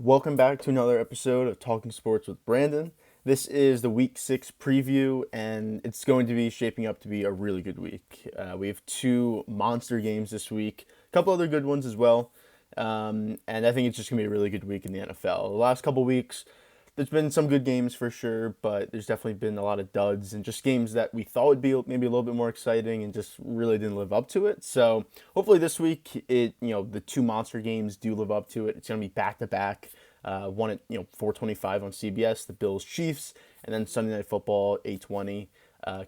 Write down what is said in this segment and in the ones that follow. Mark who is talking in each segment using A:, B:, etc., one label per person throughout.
A: Welcome back to another episode of Talking Sports with Brandon. This is the Week 6 preview, and it's going to be shaping up to be a really good week. We have two monster games this week, a couple other good ones as well, and I think it's just going to be a really good week in the NFL. The last couple weeks, there's been some good games for sure, but there's definitely been a lot of duds and just games that we thought would be maybe a little bit more exciting and just really didn't live up to it. So hopefully this week, the two monster games do live up to it. It's going to be back to back. One at 4:25 on CBS, the Bills Chiefs, and then Sunday Night Football 8:20,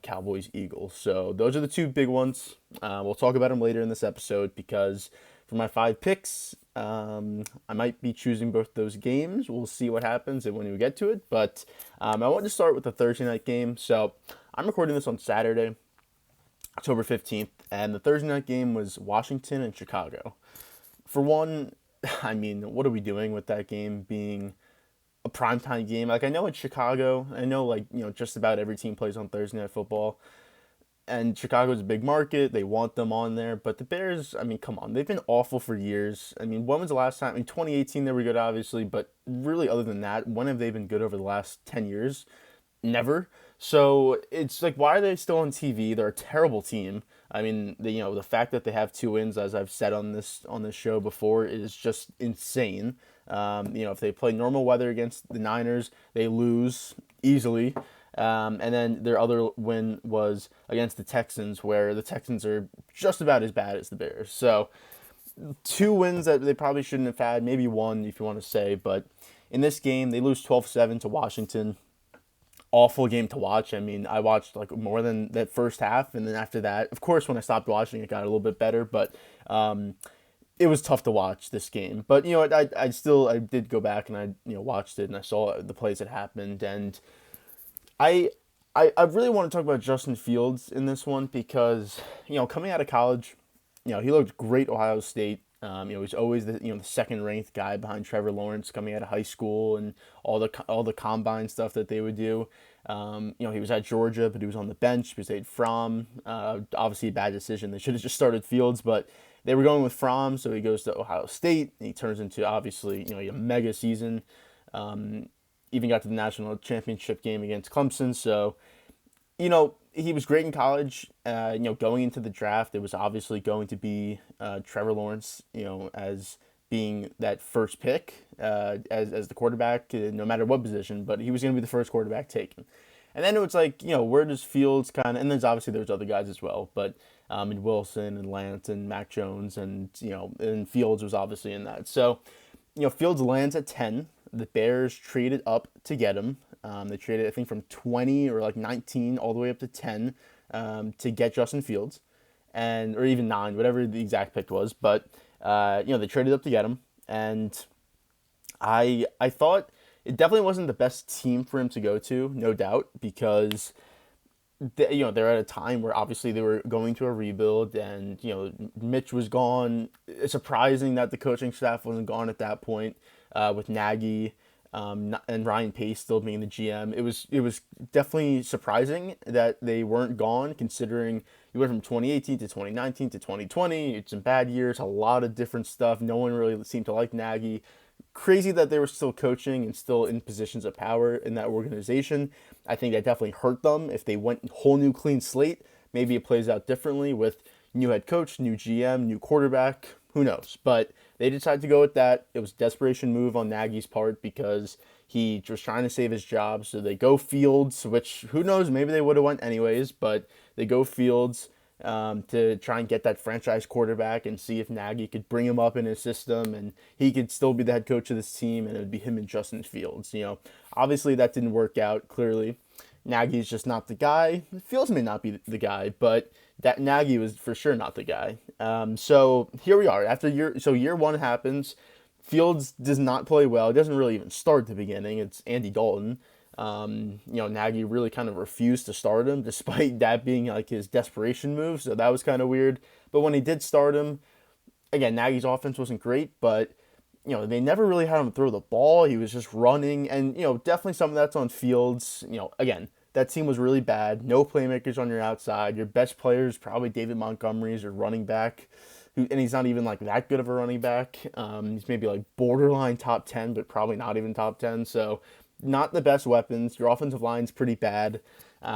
A: Cowboys Eagles. So those are the two big ones. We'll talk about them later in this episode because for my five picks, I might be choosing both those games. We'll see what happens and when we get to it. But I want to start with the Thursday night game. So I'm recording this on Saturday, October 15th, and the Thursday night game was Washington and Chicago. For one, I mean, what are we doing with that game being a primetime game? Like, I know it's Chicago. I know, just about every team plays on Thursday Night Football. And Chicago's a big market. They want them on there. But the Bears, I mean, come on. They've been awful for years. I mean, when was the last time? In 2018, they were good, obviously. But really, other than that, when have they been good over the last 10 years? Never. So it's like, why are they still on TV? They're a terrible team. I mean, the fact that they have two wins, as I've said on this show before, is just insane. If they play normal weather against the Niners, they lose easily. And then their other win was against the Texans, where the Texans are just about as bad as the Bears. So two wins that they probably shouldn't have had, maybe one if you want to say, but in this game they lose 12-7 to Washington. Awful game to watch. I mean, I watched like more than that first half, and then after that, of course, when I stopped watching, it got a little bit better. But it was tough to watch this game. But I did go back and I watched it and I saw the plays that happened, and I I really want to talk about Justin Fields in this one because coming out of college, he looked great at Ohio State. He's always the second ranked guy behind Trevor Lawrence coming out of high school and all the combine stuff that they would do. He was at Georgia, but he was on the bench because they'd Fromm. Obviously, a bad decision. They should have just started Fields, but they were going with Fromm, so he goes to Ohio State. And he turns into obviously a mega season. Even got to the national championship game against Clemson. So he was great in college. Going into the draft, it was obviously going to be Trevor Lawrence, as being that first pick as the quarterback, no matter what position, but he was going to be the first quarterback taken. And then it was like, where does Fields kind of, and there's other guys as well, but and Wilson and Lance and Mac Jones and Fields was obviously in that. So, Fields lands at 10. The Bears traded up to get him. They traded, I think, from 20 or like 19 all the way up to 10 to get Justin Fields, or even 9, whatever the exact pick was. But they traded up to get him, and I thought it definitely wasn't the best team for him to go to, no doubt, because they're at a time where obviously they were going to a rebuild, and Mitch was gone. It's surprising that the coaching staff wasn't gone at that point, with Nagy and Ryan Pace still being the GM. It was definitely surprising that they weren't gone, considering you went from 2018 to 2019 to 2020. It's some bad years, a lot of different stuff. No one really seemed to like Nagy. Crazy that they were still coaching and still in positions of power in that organization. I think that definitely hurt them. If they went whole new clean slate, maybe it plays out differently with new head coach, new GM, new quarterback. Who knows? But they decided to go with that. It was a desperation move on Nagy's part because he was trying to save his job. So they go Fields, which who knows? Maybe they would have went anyways. But they go Fields to try and get that franchise quarterback and see if Nagy could bring him up in his system and he could still be the head coach of this team, and it would be him and Justin Fields. Obviously that didn't work out. Clearly, Nagy's just not the guy. Fields may not be the guy, but that Nagy was for sure not the guy. So here we are. Year one happens. Fields does not play well. He doesn't really even start at the beginning. It's Andy Dalton. Nagy really kind of refused to start him, despite that being like his desperation move. So that was kind of weird. But when he did start him, again, Nagy's offense wasn't great, but they never really had him throw the ball. He was just running, and definitely some of that's on Fields. Again, that team was really bad. No playmakers on your outside. Your best player is probably David Montgomery as your running back. and he's not even like that good of a running back. He's maybe like borderline top 10, but probably not even top 10. So not the best weapons. Your offensive line's pretty bad.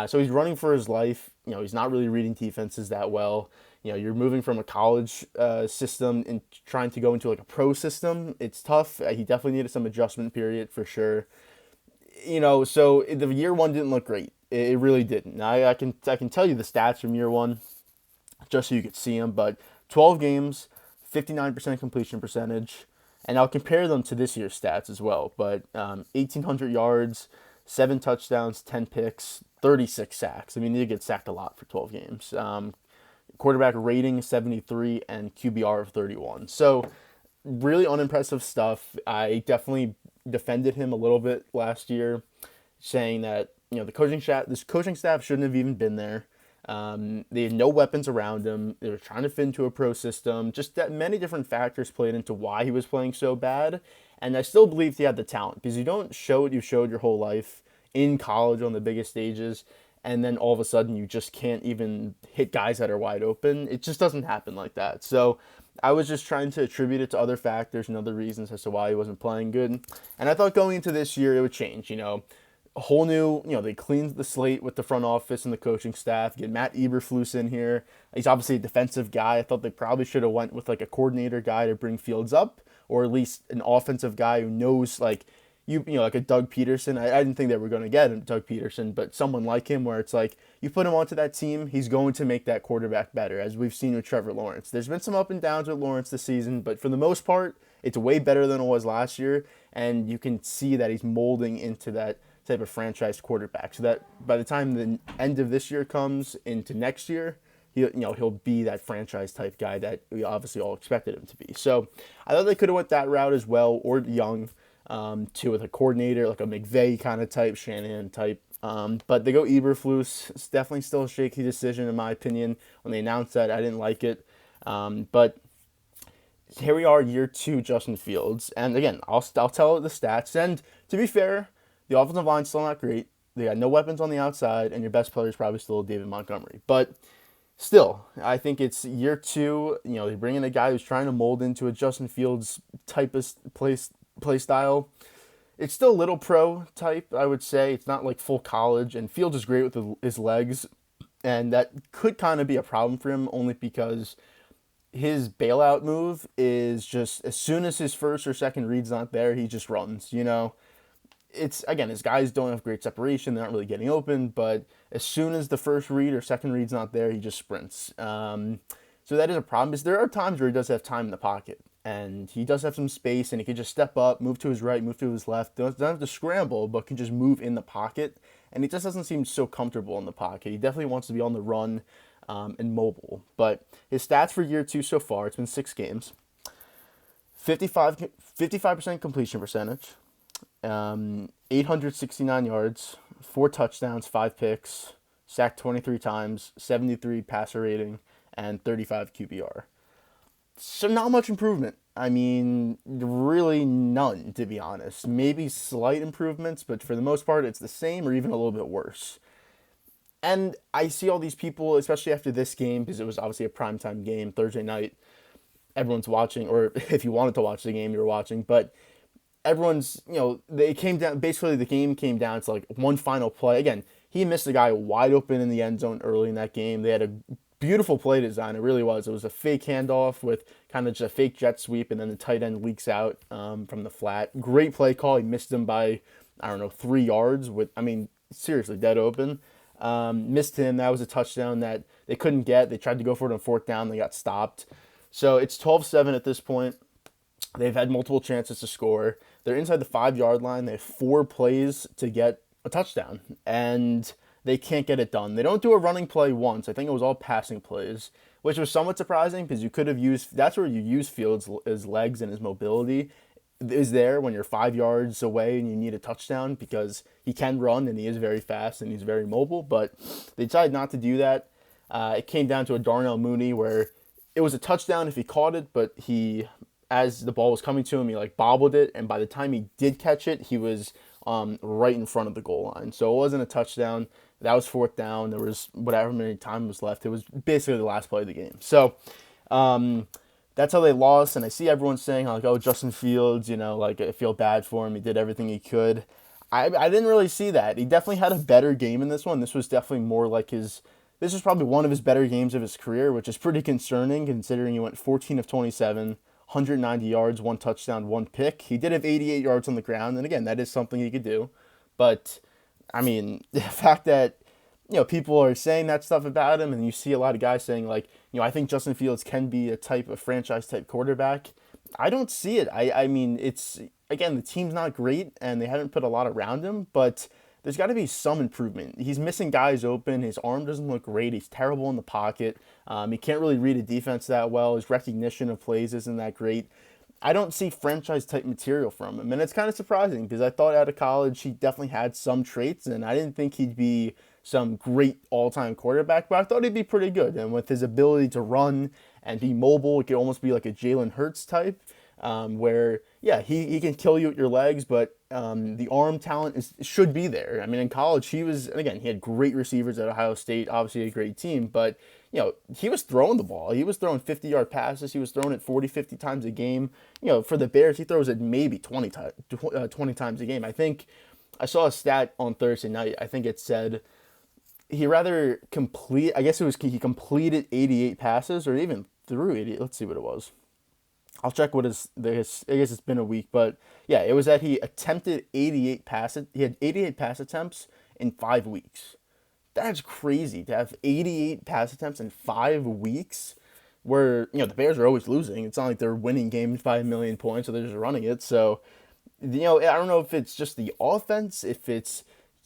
A: So he's running for his life. He's not really reading defenses that well. You're moving from a college system and trying to go into like a pro system. It's tough. He definitely needed some adjustment period for sure. So the year one didn't look great. It really didn't. I can tell you the stats from year one, just so you could see them. But 12 games, 59% completion percentage, and I'll compare them to this year's stats as well. But 1,800 yards, 7 touchdowns, 10 picks, 36 sacks. I mean, he get sacked a lot for 12 games. Quarterback rating 73 and QBR of 31. So really unimpressive stuff. I definitely defended him a little bit last year, saying that this coaching staff shouldn't have even been there. They had no weapons around him. They were trying to fit into a pro system. Just that many different factors played into why he was playing so bad. And I still believed he had the talent, because you don't show what you showed your whole life in college on the biggest stages, and then all of a sudden you just can't even hit guys that are wide open. It just doesn't happen like that. So I was just trying to attribute it to other factors and other reasons as to why he wasn't playing good. And I thought going into this year it would change. A whole new, they cleaned the slate with the front office and the coaching staff. Get Matt Eberflus in here. He's obviously a defensive guy. I thought they probably should have went with like a coordinator guy to bring Fields up, or at least an offensive guy who knows like like a Doug Peterson. I didn't think they were going to get Doug Peterson, but someone like him where it's like you put him onto that team, he's going to make that quarterback better, as we've seen with Trevor Lawrence. There's been some up and downs with Lawrence this season, but for the most part, it's way better than it was last year, and you can see that he's molding into that type of franchise quarterback. So that by the time the end of this year comes into next year, he'll be that franchise type guy that we obviously all expected him to be. So I thought they could have went that route as well, or Young. With a coordinator, like a McVay kind of type, Shanahan type. But they go Eberflus. It's definitely still a shaky decision, in my opinion. When they announced that, I didn't like it. But here we are, year two, Justin Fields. And again, I'll tell the stats. And to be fair, the offensive line's still not great. They got no weapons on the outside, and your best player is probably still David Montgomery. But still, I think it's year two. They bring in a guy who's trying to mold into a Justin Fields type of play style. It's still a little pro type, I would say. It's not like full college, and Fields is great with his legs, and that could kind of be a problem for him, only because his bailout move is just as soon as his first or second read's not there, he just runs. It's, again, his guys don't have great separation, they're not really getting open, but as soon as the first read or second read's not there, he just sprints. So that is a problem, because there are times where he does have time in the pocket, and he does have some space, and he can just step up, move to his right, move to his left. Doesn't have to scramble, but can just move in the pocket. And he just doesn't seem so comfortable in the pocket. He definitely wants to be on the run and mobile. But his stats for year two so far, it's been 6 games. 55% completion percentage, 869 yards, 4 touchdowns, 5 picks, sacked 23 times, 73 passer rating, and 35 QBR. So not much improvement. I mean, really none, to be honest. Maybe slight improvements, but for the most part, it's the same or even a little bit worse. And I see all these people, especially after this game, because it was obviously a primetime game, Thursday night. Everyone's watching, or if you wanted to watch the game, you were watching. But everyone's, they came down, basically the game came down to like one final play. Again, he missed a guy wide open in the end zone early in that game. They had a beautiful play design. It really was. It was a fake handoff with kind of just a fake jet sweep, and then the tight end leaks out from the flat. Great play call. He missed him by, 3 yards. Seriously, dead open. Missed him. That was a touchdown that they couldn't get. They tried to go for it on 4th down. They got stopped. So it's 12-7 at this point. They've had multiple chances to score. They're inside the 5-yard line. They have 4 plays to get a touchdown, and they can't get it done. They don't do a running play once. I think it was all passing plays, which was somewhat surprising, because you could have that's where you use Fields' his legs and his mobility is there when you're 5 yards away and you need a touchdown, because he can run and he is very fast and he's very mobile, but they decided not to do that. It came down to a Darnell Mooney where it was a touchdown if he caught it, but as the ball was coming to him, he bobbled it, and by the time he did catch it, he was right in front of the goal line. So it wasn't a touchdown. That was 4th down. There was whatever many time was left. It was basically the last play of the game. So that's how they lost. And I see everyone saying like, "Oh, Justin Fields, like I feel bad for him. He did everything he could." I didn't really see that. He definitely had a better game in this one. This was definitely more like his. This was probably one of his better games of his career, which is pretty concerning considering he went 14 of 27, 190 yards, one touchdown, one pick. He did have 88 yards on the ground, and again, that is something he could do. But I mean, the fact that people are saying that stuff about him, and you see a lot of guys saying like, I think Justin Fields can be a type of franchise type quarterback. I don't see it. I mean, it's again the team's not great, and they haven't put a lot around him, but there's got to be some improvement. He's missing guys open. His arm doesn't look great. He's terrible in the pocket. He can't really read a defense that well. His recognition of plays isn't that great. I don't see franchise type material from him. And it's kind of surprising because I thought out of college he definitely had some traits, and I didn't think he'd be some great all time quarterback, but I thought he'd be pretty good. And with his ability to run and be mobile, it could almost be like a Jalen Hurts type, where, yeah, he can kill you with your legs, but the arm talent should be there. I mean, in college, he was, and again, he had great receivers at Ohio State, obviously a great team, but he was throwing the ball. He was throwing 50-yard passes. He was throwing it 40, 50 times a game. For the Bears, he throws it maybe 20 times a game. I think I saw a stat on Thursday night. I think it said I guess it was he completed 88 passes or even threw 80. Let's see what it was. I'll check what I guess it's been a week, but yeah, it was that he attempted 88 passes. He had 88 pass attempts in 5 weeks. That's crazy to have 88 pass attempts in 5 weeks where, the Bears are always losing. It's not like they're winning games by a million points or they're just running it. So, I don't know if it's just the offense, if it's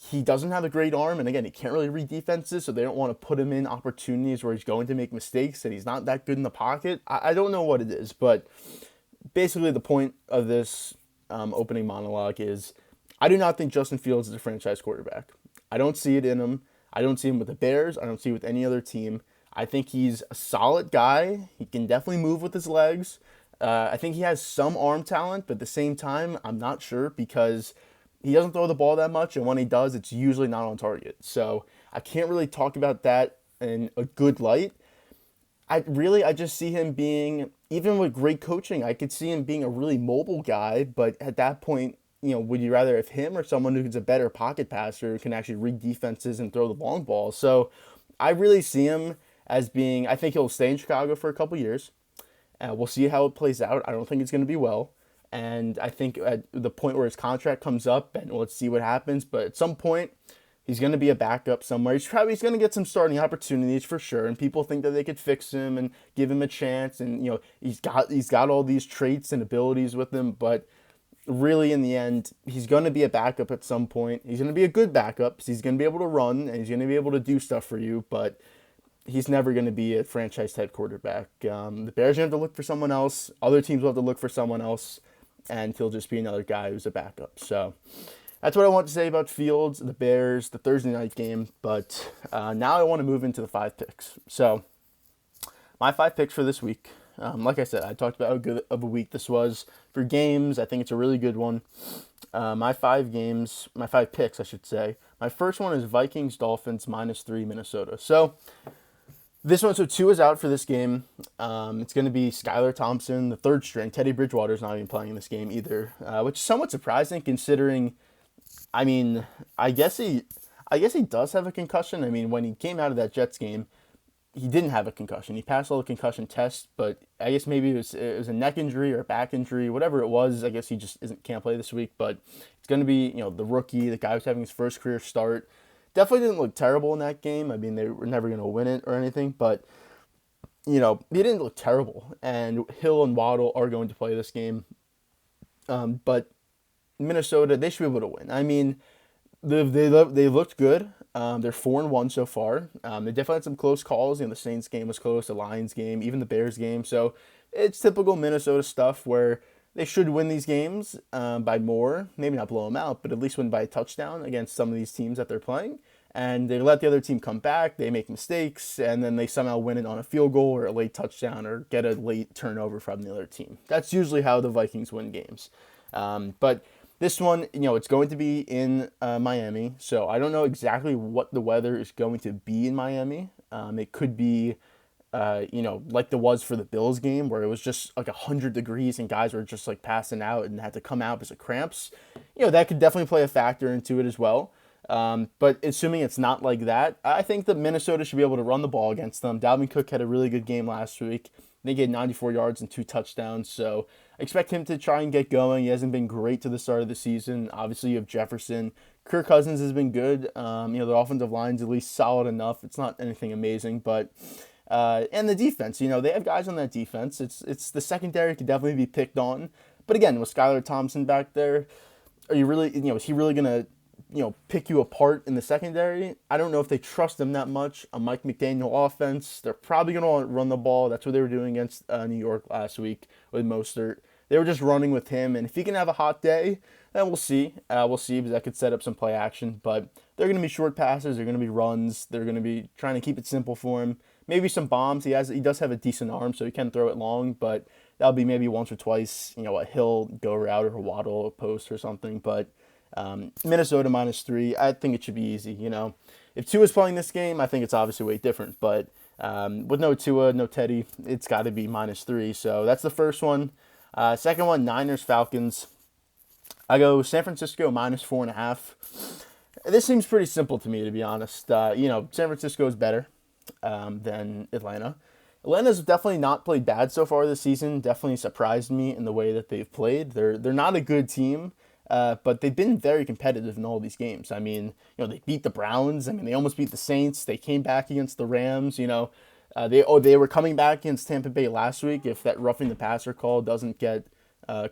A: he doesn't have a great arm, and again, he can't really read defenses, so they don't want to put him in opportunities where he's going to make mistakes and he's not that good in the pocket. I don't know what it is, but basically the point of this opening monologue is I do not think Justin Fields is a franchise quarterback. I don't see it in him. I don't see him with the Bears. I don't see him with any other team. I think he's a solid guy. He can definitely move with his legs. I think he has some arm talent, but at the same time, I'm not sure because he doesn't throw the ball that much, and when he does, it's usually not on target. So I can't really talk about that in a good light. I just see him being, even with great coaching, I could see him being a really mobile guy, but at that point, would you rather have him or someone who's a better pocket passer who can actually read defenses and throw the long ball? So I really see him as being, I think he'll stay in Chicago for a couple years. We'll see how it plays out. I don't think it's going to be well. And I think at the point where his contract comes up, and let's see what happens. But at some point, he's going to be a backup somewhere. He's going to get some starting opportunities for sure. And people think that they could fix him and give him a chance. And he's got all these traits and abilities with him. But really, in the end, he's going to be a backup at some point. He's going to be a good backup. So he's going to be able to run and he's going to be able to do stuff for you. But he's never going to be a franchise type quarterback. The Bears are going to have to look for someone else. Other teams will have to look for someone else. And he'll just be another guy who's a backup. So that's what I want to say about Fields, the Bears, the Thursday night game. But now I want to move into the 5 picks. So my 5 picks for this week. Like I said, I talked about how good of a week this was for games. I think it's a really good one. My 5 picks, I should say. My first one is Vikings, Dolphins, -3, Minnesota. So this one, so Tua is out for this game. It's going to be Skylar Thompson, the third string. Teddy Bridgewater's not even playing in this game either, which is somewhat surprising considering, I mean, I guess he does have a concussion. I mean, when he came out of that Jets game, he didn't have a concussion. He passed all the concussion tests, but I guess maybe it was a neck injury or a back injury, whatever it was. I guess he just can't play this week, but it's going to be, the rookie, the guy who's having his first career start. Definitely didn't look terrible in that game. I mean, they were never going to win it or anything, but, he didn't look terrible. And Hill and Waddle are going to play this game. But Minnesota, they should be able to win. I mean, they looked good. They're 4-1 so far. They definitely had some close calls. The Saints game was close, the Lions game, even the Bears game. So it's typical Minnesota stuff where they should win these games by more. Maybe not blow them out, but at least win by a touchdown against some of these teams that they're playing. And they let the other team come back. They make mistakes, and then they somehow win it on a field goal or a late touchdown or get a late turnover from the other team. That's usually how the Vikings win games. But this one, it's going to be in Miami. So I don't know exactly what the weather is going to be in Miami. It could be like there was for the Bills game where it was just like 100 degrees and guys were just like passing out and had to come out because of cramps. That could definitely play a factor into it as well. But assuming it's not like that, I think that Minnesota should be able to run the ball against them. Dalvin Cook had a really good game last week. I think he had 94 yards and 2 touchdowns. So I expect him to try and get going. He hasn't been great to the start of the season. Obviously, you have Jefferson. Kirk Cousins has been good. The offensive line's at least solid enough. It's not anything amazing, but and the defense, they have guys on that defense. It's the secondary could definitely be picked on. But again, with Skylar Thompson back there, are you really, is he really gonna, pick you apart in the secondary? I don't know if they trust him that much. A Mike McDaniel offense, they're probably gonna run the ball. That's what they were doing against New York last week with Mostert. They were just running with him, and if he can have a hot day, then we'll see. We'll see, because that could set up some play action. But they're going to be short passes. They're going to be runs. They're going to be trying to keep it simple for him. Maybe some bombs. He does have a decent arm, so he can throw it long. But that'll be maybe once or twice. A Hill go route or a Waddle post or something. But Minnesota -3. I think it should be easy. If Tua's playing this game, I think it's obviously way different. But with no Tua, no Teddy, it's got to be -3. So that's the first one. Second one, Niners Falcons. I go San Francisco -4.5. This seems pretty simple to me, to be honest. San Francisco is better than Atlanta. Atlanta's definitely not played bad so far this season. Definitely surprised me in the way that they've played. They're not a good team, but they've been very competitive in all these games. I mean, they beat the Browns. I mean, they almost beat the Saints. They came back against the Rams. They were coming back against Tampa Bay last week. If that roughing the passer call doesn't get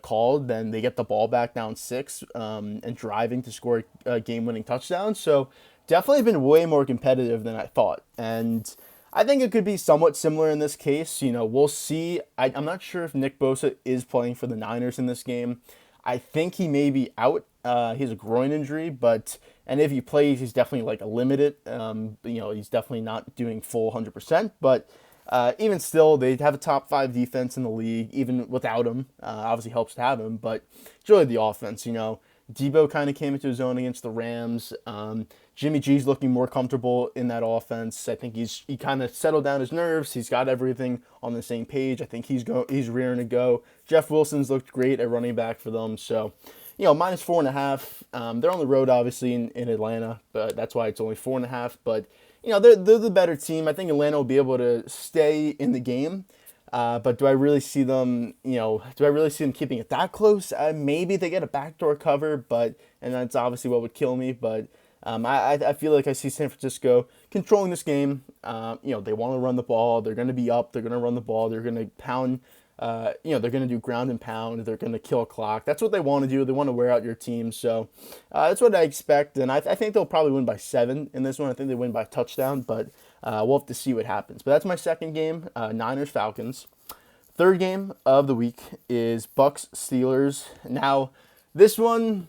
A: called, then they get the ball back down 6 and driving to score a game-winning touchdown. So definitely been way more competitive than I thought. And I think it could be somewhat similar in this case. We'll see. I'm not sure if Nick Bosa is playing for the Niners in this game. I think he may be out. He has a groin injury, and if he plays, he's definitely like a limited. He's definitely not doing full 100%. But even still, they have a top 5 defense in the league, even without him. Obviously helps to have him, but it's really the offense. Debo kind of came into his own against the Rams. Jimmy G's looking more comfortable in that offense. I think he kind of settled down his nerves. He's got everything on the same page. I think he's rearing to go. Jeff Wilson's looked great at running back for them. So, -4.5. They're on the road, obviously, in Atlanta, but that's why it's only 4.5. But, they're the better team. I think Atlanta will be able to stay in the game. But do I really see them, keeping it that close? Maybe they get a backdoor cover, and that's obviously what would kill me. But I feel like I see San Francisco controlling this game. They want to run the ball. They're going to be up. They're going to run the ball. They're going to pound. They're going to do ground and pound. They're going to kill clock. That's what they want to do. They want to wear out your team. So that's what I expect. And I think they'll probably win by 7 in this one. I think they win by touchdown, but we'll have to see what happens. But that's my second game, Niners Falcons. Third game of the week is Bucks Steelers. Now, this one,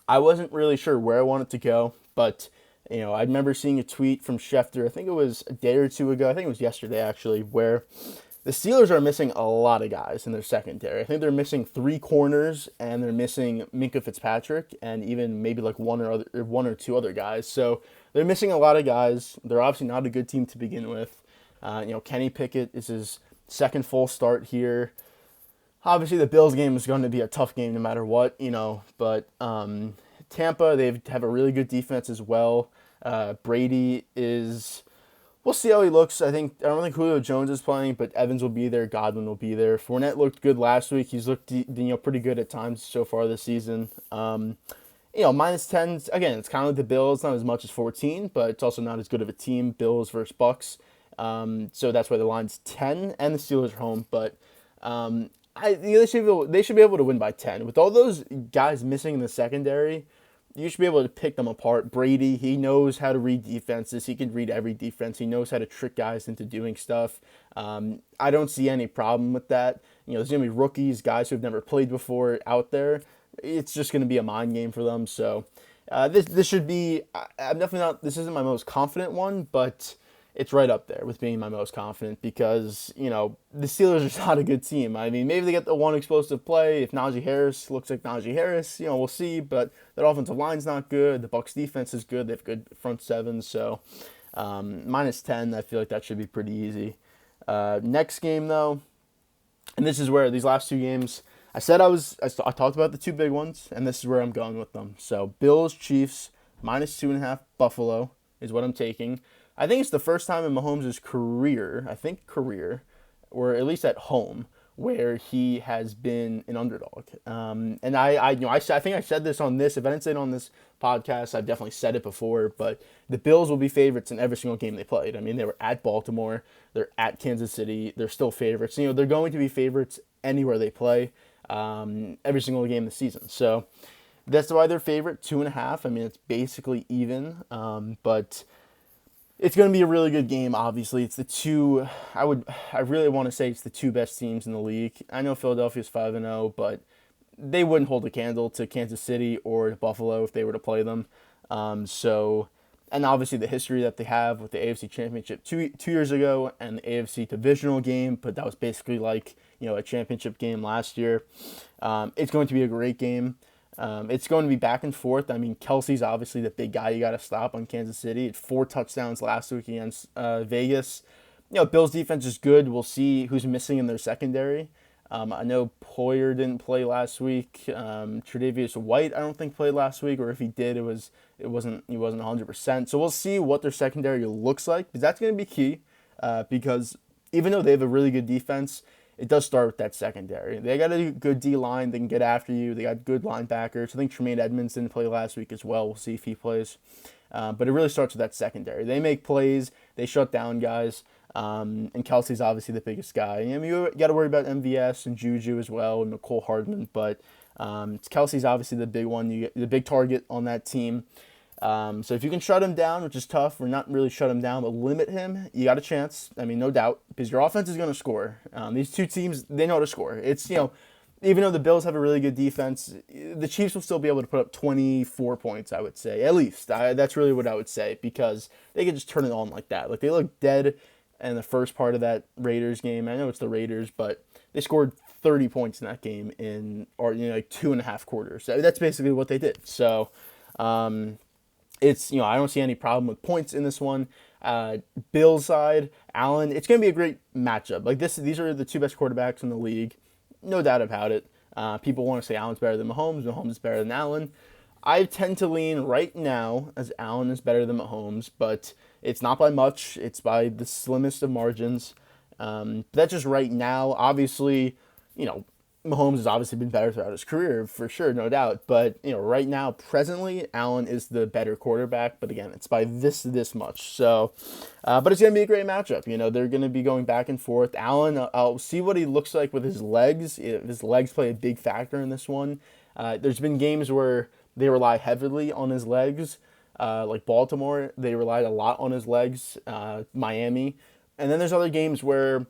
A: I wasn't really sure where I wanted to go, but I remember seeing a tweet from Schefter. I think it was a day or two ago. I think it was yesterday actually, where the Steelers are missing a lot of guys in their secondary. I think they're missing 3 corners, and they're missing Minkah Fitzpatrick, and even maybe like one or two other guys. So they're missing a lot of guys. They're obviously not a good team to begin with. Kenny Pickett is his second full start here. Obviously, the Bills game is going to be a tough game no matter what, But Tampa, they have a really good defense as well. Brady is... We'll see how he looks. I don't think Julio Jones is playing, but Evans will be there. Godwin will be there. Fournette looked good last week. He's looked pretty good at times so far this season. -10. Again, it's kind of like the Bills, not as much as 14, but it's also not as good of a team. Bills versus Bucks. So that's why the line's 10, and the Steelers are home. But they should be able to win by 10 with all those guys missing in the secondary. You should be able to pick them apart. Brady, he knows how to read defenses. He can read every defense. He knows how to trick guys into doing stuff. I don't see any problem with that. There's going to be rookies, guys who have never played before out there. It's just going to be a mind game for them. So this should be, I'm definitely not, this isn't my most confident one, but it's right up there with being my most confident because, the Steelers are not a good team. I mean, maybe they get the one explosive play. If Najee Harris looks like Najee Harris, we'll see. But their offensive line's not good. The Bucs defense is good. They have good front 7. So -10, I feel like that should be pretty easy. Next game, though, and this is where these last two games, I talked about the two big ones, and this is where I'm going with them. So Bills, Chiefs, -2.5, Buffalo is what I'm taking. I think it's the first time in Mahomes' career, or at least at home, where he has been an underdog. And I think I said this on this. If I didn't say it on this podcast, I've definitely said it before. But the Bills will be favorites in every single game they played. I mean, they were at Baltimore, they're at Kansas City, they're still favorites. They're going to be favorites anywhere they play, every single game this season. So that's why they're favorite 2.5. I mean, it's basically even, but it's going to be a really good game. Obviously, it's the two. I really want to say it's the two best teams in the league. I know Philadelphia's 5-0, but they wouldn't hold a candle to Kansas City or to Buffalo if they were to play them. And obviously the history that they have with the AFC Championship two years ago and the AFC Divisional game, but that was basically like a championship game last year. It's going to be a great game. It's going to be back and forth. I mean, Kelsey's obviously the big guy you got to stop on Kansas City. It's 4 touchdowns last week against Vegas. Bills defense is good. We'll see who's missing in their secondary. I know Poyer didn't play last week. Tre'Davious White I don't think played last week, or if he did, he wasn't 100%. So we'll see what their secondary looks like, because that's going to be key. Because even though they have a really good defense, it does start with that secondary. They got a good D-line. They can get after you. They got good linebackers. I think Tremaine Edmonds didn't play last week as well. We'll see if he plays. But it really starts with that secondary. They make plays. They shut down guys. And Kelsey's obviously the biggest guy. I mean, you got to worry about MVS and Juju as well, and Mecole Hardman. But Kelsey's obviously the big one. You get the big target on that team. So if you can shut him down, which is tough, or not really shut him down, but limit him, you got a chance. I mean, no doubt, because your offense is going to score. These two teams, they know how to score. It's, even though the Bills have a really good defense, the Chiefs will still be able to put up 24 points, I would say, at least. That's really what I would say, because they can just turn it on like that. Like, they look dead in the first part of that Raiders game. I know it's the Raiders, but they scored 30 points in that game in, like 2.5 quarters. That's basically what they did. So, it's, I don't see any problem with points in this one. Bills side, Allen, it's going to be a great matchup. Like these are the two best quarterbacks in the league, no doubt about it. People want to say Allen's better than Mahomes. Mahomes is better than Allen. I tend to lean right now as Allen is better than Mahomes, but it's not by much. It's by the slimmest of margins. That's just right now. Obviously, Mahomes has obviously been better throughout his career, for sure, no doubt. But, right now, presently, Allen is the better quarterback. But again, it's by this much. So, but it's going to be a great matchup. They're going to be going back and forth. Allen, I'll see what he looks like with his legs. If his legs play a big factor in this one. There's been games where they rely heavily on his legs. Like Baltimore, they relied a lot on his legs. Miami. And then there's other games where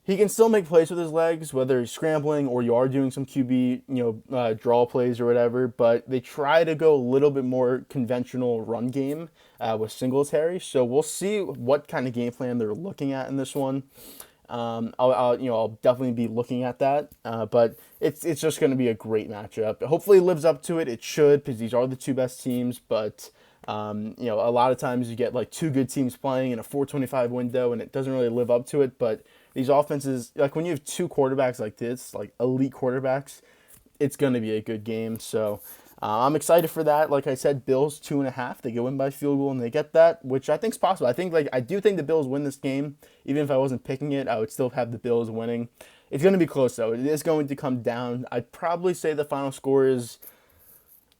A: he can still make plays with his legs, whether he's scrambling or you are doing some QB, draw plays or whatever. But they try to go a little bit more conventional run game with Singletary. So we'll see what kind of game plan they're looking at in this one. I'll definitely be looking at that. But it's just going to be a great matchup. Hopefully, it lives up to it. It should, because these are the two best teams. But a lot of times you get like two good teams playing in a 425 window, and it doesn't really live up to it. But these offenses, like when you have two quarterbacks like this, like elite quarterbacks, it's going to be a good game. So I'm excited for that. Like I said, Bills 2.5. They go in by field goal and they get that, which I think is possible. I do think the Bills win this game. Even if I wasn't picking it, I would still have the Bills winning. It's going to be close though. It is going to come down. I'd probably say the final score is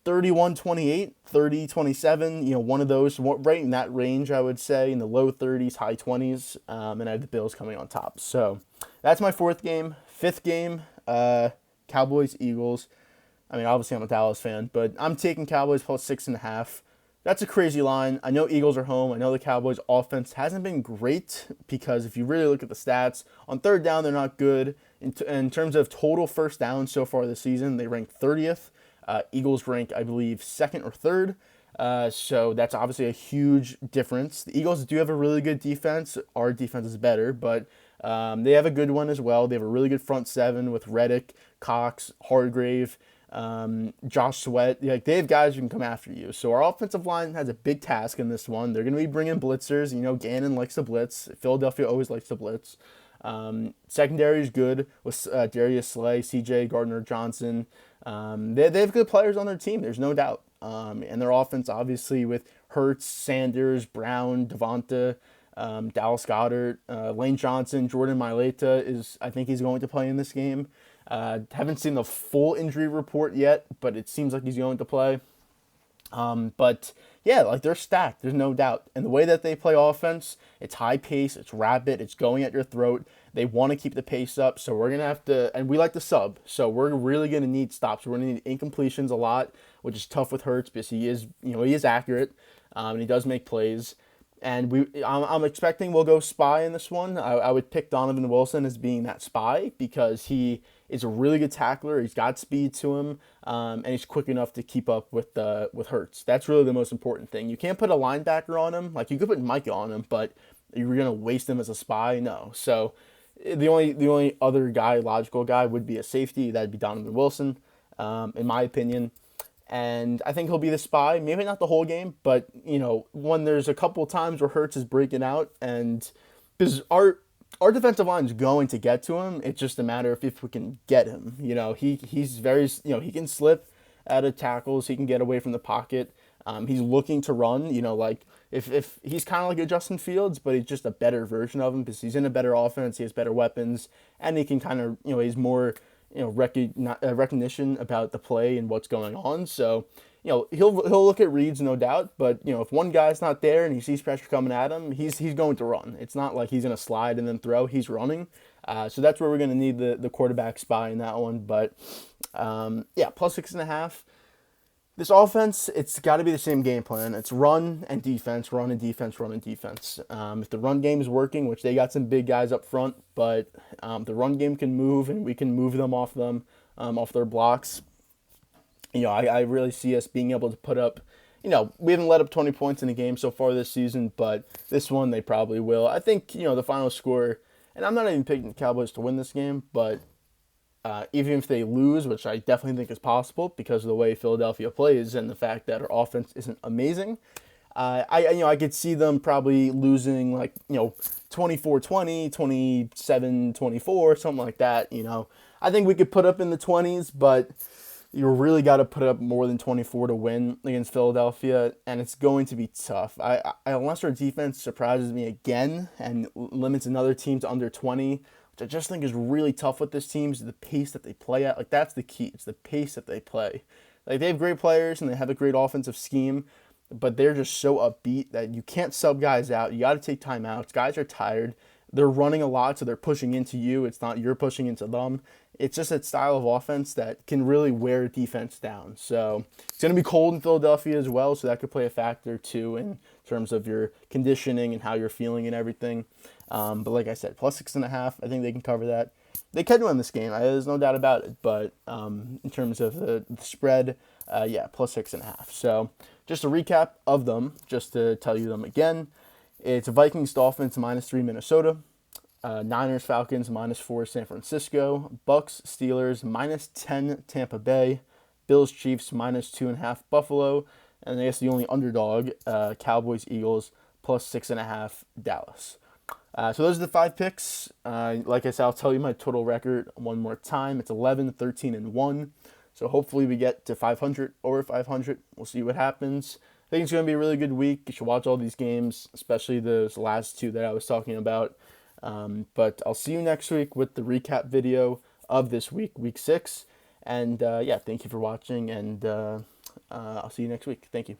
A: 31-28, 30-27, one of those, right in that range, I would say, in the low 30s, high 20s, and I have the Bills coming on top. So that's my fourth game. Fifth game, Cowboys, Eagles. I mean, obviously I'm a Dallas fan, but I'm taking Cowboys plus 6.5. That's a crazy line. I know Eagles are home. I know the Cowboys' offense hasn't been great, because if you really look at the stats, on third down, they're not good. In terms of total first downs so far this season, they rank 30th. Eagles rank, I believe, second or third. So that's obviously a huge difference. The Eagles do have a really good defense. Our defense is better, but they have a good one as well. They have a really good front seven with Reddick, Cox, Hargrave. Josh Sweat. Like, they have guys who can come after you. So our offensive line has a big task in this one. They're going to be bringing blitzers. You know, Gannon likes to blitz. Philadelphia always likes to blitz. Secondary is good with Darius Slay, C.J. Gardner-Johnson. They have good players on their team. There's no doubt. And their offense, obviously, with Hurts, Sanders, Brown, Devonta, Dallas Goedert, Lane Johnson, Jordan Mailata I think he's going to play in this game. Haven't seen the full injury report yet, but it seems like he's going to play. But yeah, like, they're stacked. There's no doubt. And the way that they play offense, it's high pace, it's rapid, it's going at your throat. They want to keep the pace up, so we're going to have to, and we like to sub, so we're really going to need stops. We're going to need incompletions a lot, which is tough with Hurts because he is accurate, and he does make plays. And I'm expecting we'll go spy in this one. I would pick Donovan Wilson as being that spy because he is a really good tackler. He's got speed to him, and he's quick enough to keep up with Hurts. That's really the most important thing. You can't put a linebacker on him. Like, you could put Micah on him, but you're gonna waste him as a spy. No. So the only other logical guy would be a safety. That'd be Donovan Wilson, in my opinion. And I think he'll be the spy. Maybe not the whole game, but, when there's a couple times where Hurts is breaking out, and because our defensive line is going to get to him, it's just a matter of if we can get him. He's very, he can slip out of tackles, he can get away from the pocket. He's looking to run. Like, if he's kind of like a Justin Fields, but he's just a better version of him because he's in a better offense, he has better weapons, and he can kind of, he's more recognition about the play and what's going on. So, he'll look at reads, no doubt. But, if one guy's not there and he sees pressure coming at him, he's going to run. It's not like he's going to slide and then throw. He's running. So that's where we're going to need the quarterback spy in that one. But, plus 6.5. This offense, it's got to be the same game plan. It's run and defense, run and defense, run and defense. If the run game is working, which they got some big guys up front, but the run game can move and we can move them, off their blocks. I really see us being able to put up, we haven't let up 20 points in a game so far this season, but this one they probably will. I think, the final score, and I'm not even picking the Cowboys to win this game, but even if they lose, which I definitely think is possible because of the way Philadelphia plays and the fact that our offense isn't amazing, I could see them probably losing 24-20, 27-24, something like that. I think we could put up in the 20s, but you really got to put up more than 24 to win against Philadelphia, and it's going to be tough. Unless our defense surprises me again and limits another team to under 20, which I just think is really tough with this team, is the pace that they play at. Like, that's the key. It's the pace that they play. Like, they have great players and they have a great offensive scheme, but they're just so upbeat that you can't sub guys out. You got to take timeouts. Guys are tired. They're running a lot, so they're pushing into you. It's not you're pushing into them. It's just that style of offense that can really wear defense down. So it's going to be cold in Philadelphia as well, so that could play a factor too in terms of your conditioning and how you're feeling and everything. But like I said, plus 6.5, I think they can cover that. They can win this game. There's no doubt about it. But in terms of the spread, plus 6.5. So just a recap of them, just to tell you them again. It's Vikings Dolphins -3 Minnesota. Niners Falcons -4 San Francisco. Bucks Steelers -10 Tampa Bay. Bills Chiefs -2.5 Buffalo. And I guess the only underdog, Cowboys Eagles plus 6.5 Dallas. So those are the 5 picks. Like I said, I'll tell you my total record one more time. It's 11, 13, and 1. So hopefully we get to 500, over 500. We'll see what happens. I think it's going to be a really good week. You should watch all these games, especially those last 2 that I was talking about. But I'll see you next week with the recap video of this week, week 6. And thank you for watching, and I'll see you next week. Thank you.